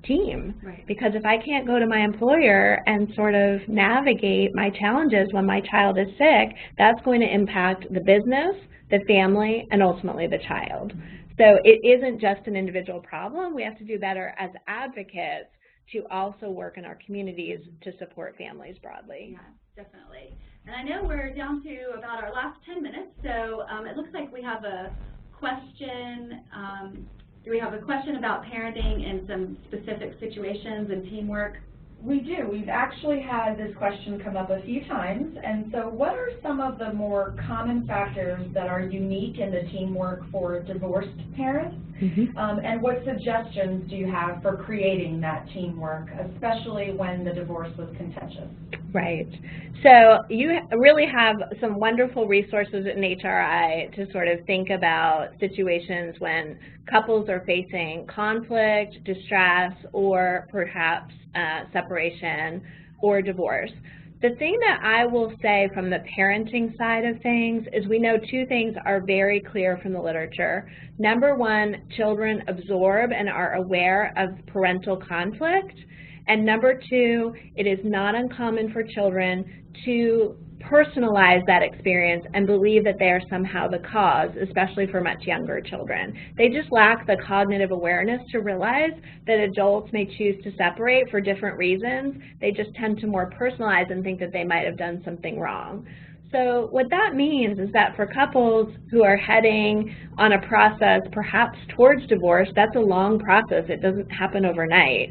team. Right. Because if I can't go to my employer and sort of navigate my challenges when my child is sick, that's going to impact the business, the family, and ultimately the child. So it isn't just an individual problem. We have to do better as advocates to also work in our communities to support families broadly. Yeah, definitely. And I know we're down to about our last 10 minutes, so it looks like we have a question. Do we have a question about parenting in some specific situations and teamwork? We do. We've actually had this question come up a few times, and so what are some of the more common factors that are unique in the teamwork for divorced parents? And what suggestions do you have for creating that teamwork, especially when the divorce was contentious? Right. So you really have some wonderful resources in HRI to sort of think about situations when couples are facing conflict, distress, or perhaps separation or divorce. The thing that I will say from the parenting side of things is we know two things are very clear from the literature. Number one, children absorb and are aware of parental conflict. And number two, it is not uncommon for children to personalize that experience and believe that they are somehow the cause, especially for much younger children. They just lack the cognitive awareness to realize that adults may choose to separate for different reasons. They just tend to more personalize and think that they might have done something wrong. So what that means is that for couples who are heading on a process perhaps towards divorce, that's a long process. It doesn't happen overnight.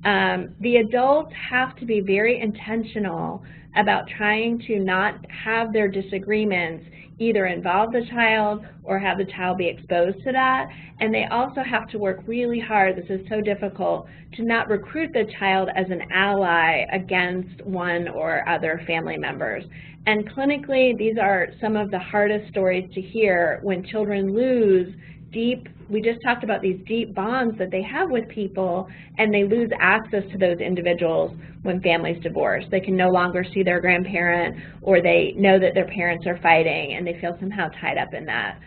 The adults have to be very intentional about trying to not have their disagreements either involve the child or have the child be exposed to that. And they also have to work really hard, this is so difficult, to not recruit the child as an ally against one or other family members. And clinically, these are some of the hardest stories to hear when children lose deep, we just talked about these deep bonds that they have with people, and they lose access to those individuals when families divorce. They can no longer see their grandparent, or they know that their parents are fighting and they feel somehow tied up in that.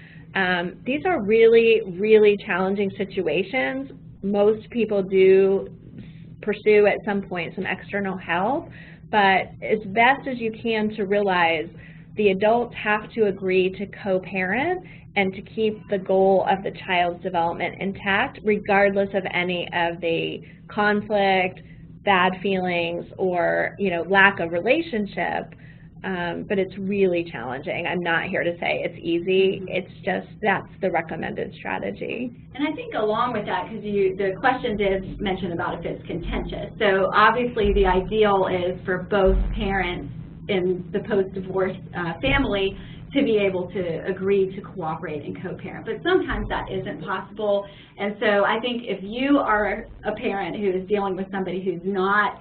These are really, really challenging situations. Most people do pursue at some point some external help, but as best as you can to realize the adults have to agree to co-parent and to keep the goal of the child's development intact, regardless of any of the conflict, bad feelings, or lack of relationship. But it's really challenging. I'm not here to say it's easy. It's just that's the recommended strategy. And I think along with that, because the question did mention about if it's contentious. So obviously the ideal is for both parents in the post-divorce family to be able to agree to cooperate and co-parent. But sometimes that isn't possible. And so I think if you are a parent who is dealing with somebody who's not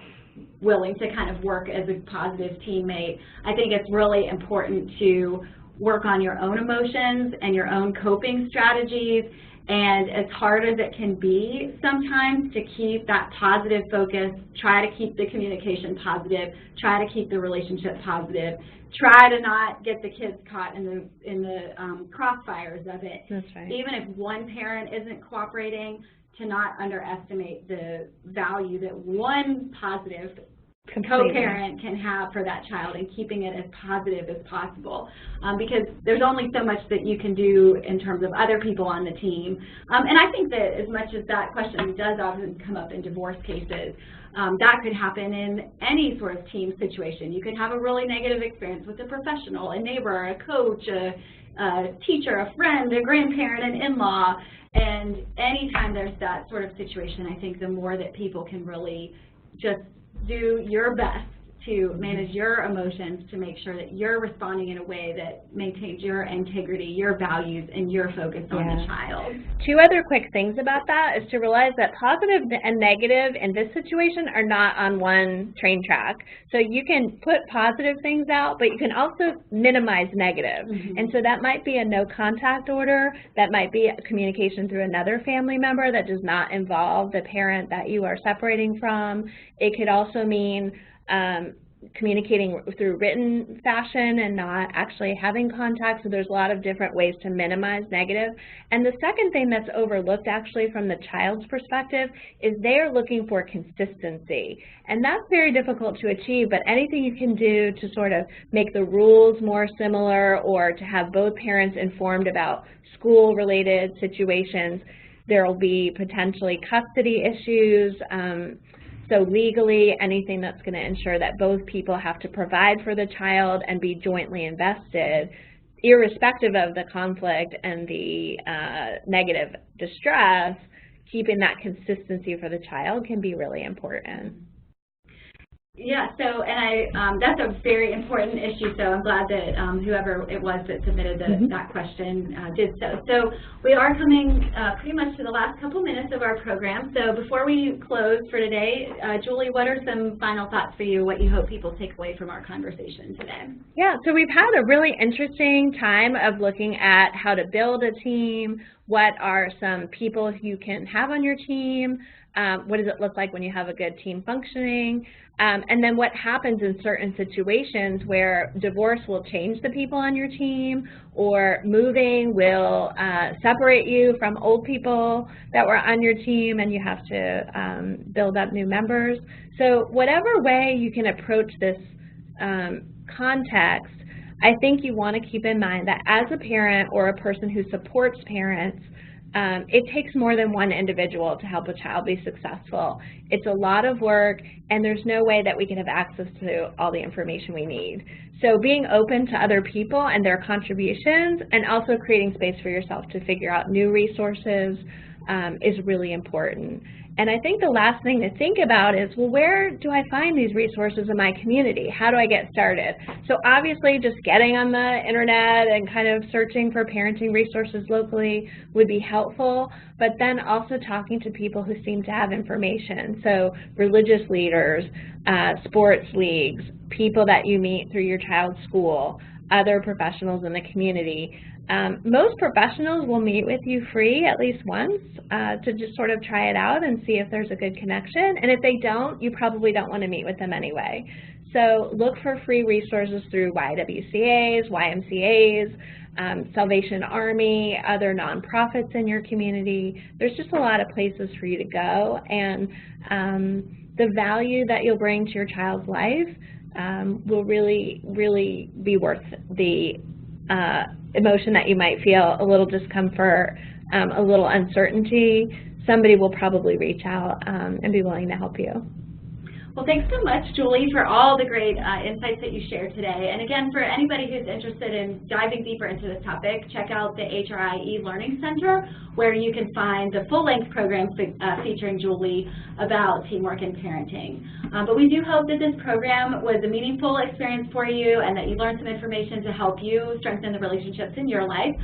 willing to kind of work as a positive teammate, I think it's really important to work on your own emotions and your own coping strategies. And as hard as it can be sometimes to keep that positive focus, try to keep the communication positive, try to keep the relationship positive, try to not get the kids caught in the crossfires of it. That's right. Even if one parent isn't cooperating, to not underestimate the value that one positive co-parent can have for that child and keeping it as positive as possible, because there's only so much that you can do in terms of other people on the team. And I think that as much as that question does often come up in divorce cases, that could happen in any sort of team situation. You could have a really negative experience with a professional, a neighbor, a coach, a teacher, a friend, a grandparent, an in-law, and anytime there's that sort of situation, I think the more that people can really just do your best to manage your emotions, to make sure that you're responding in a way that maintains your integrity, your values, and your focus on the child. Two other quick things about that is to realize that positive and negative in this situation are not on one train track. So you can put positive things out, but you can also minimize negative. And so that might be a no contact order, that might be a communication through another family member that does not involve the parent that you are separating from. It could also mean communicating through written fashion and not actually having contact. So there's a lot of different ways to minimize negative. And the second thing that's overlooked actually from the child's perspective is they're looking for consistency. And that's very difficult to achieve, but anything you can do to sort of make the rules more similar or to have both parents informed about school-related situations. There will be potentially custody issues. So legally, anything that's going to ensure that both people have to provide for the child and be jointly invested, irrespective of the conflict and the negative distress, keeping that consistency for the child can be really important. Yeah, so, and that's a very important issue, so I'm glad that whoever it was that submitted that question did so. So we are coming pretty much to the last couple minutes of our program. So before we close for today, Julie, what are some final thoughts for you, what you hope people take away from our conversation today? Yeah, so we've had a really interesting time of looking at how to build a team, what are some people you can have on your team, what does it look like when you have a good team functioning, and then what happens in certain situations where divorce will change the people on your team or moving will separate you from old people that were on your team and you have to build up new members. So whatever way you can approach this context, I think you want to keep in mind that as a parent or a person who supports parents, it takes more than one individual to help a child be successful. It's a lot of work, and there's no way that we can have access to all the information we need. So being open to other people and their contributions, and also creating space for yourself to figure out new resources is really important. And I think the last thing to think about is, well, where do I find these resources in my community? How do I get started? So obviously just getting on the internet and kind of searching for parenting resources locally would be helpful, but then also talking to people who seem to have information. So religious leaders, sports leagues, people that you meet through your child's school, other professionals in the community. Most professionals will meet with you free at least once to just sort of try it out and see if there's a good connection. And if they don't, you probably don't want to meet with them anyway. So look for free resources through YWCAs, YMCAs, Salvation Army, other nonprofits in your community. There's just a lot of places for you to go. And the value that you'll bring to your child's life will really, really be worth the emotion that you might feel, a little discomfort, a little uncertainty. Somebody will probably reach out and be willing to help you. Well, thanks so much, Julie, for all the great insights that you shared today. And again, for anybody who's interested in diving deeper into this topic, check out the HRI e-Learning Center, where you can find the full-length program featuring Julie about teamwork and parenting. But we do hope that this program was a meaningful experience for you and that you learned some information to help you strengthen the relationships in your life.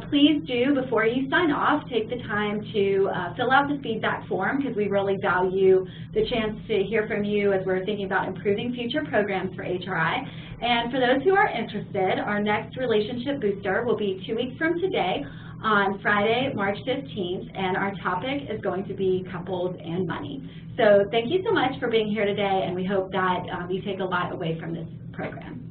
Please do, before you sign off, take the time to fill out the feedback form, because we really value the chance to hear from you as we're thinking about improving future programs for HRI. And for those who are interested, our next Relationship Booster will be 2 weeks from today on Friday, March 15th, and our topic is going to be couples and money. So thank you so much for being here today, and we hope that you take a lot away from this program.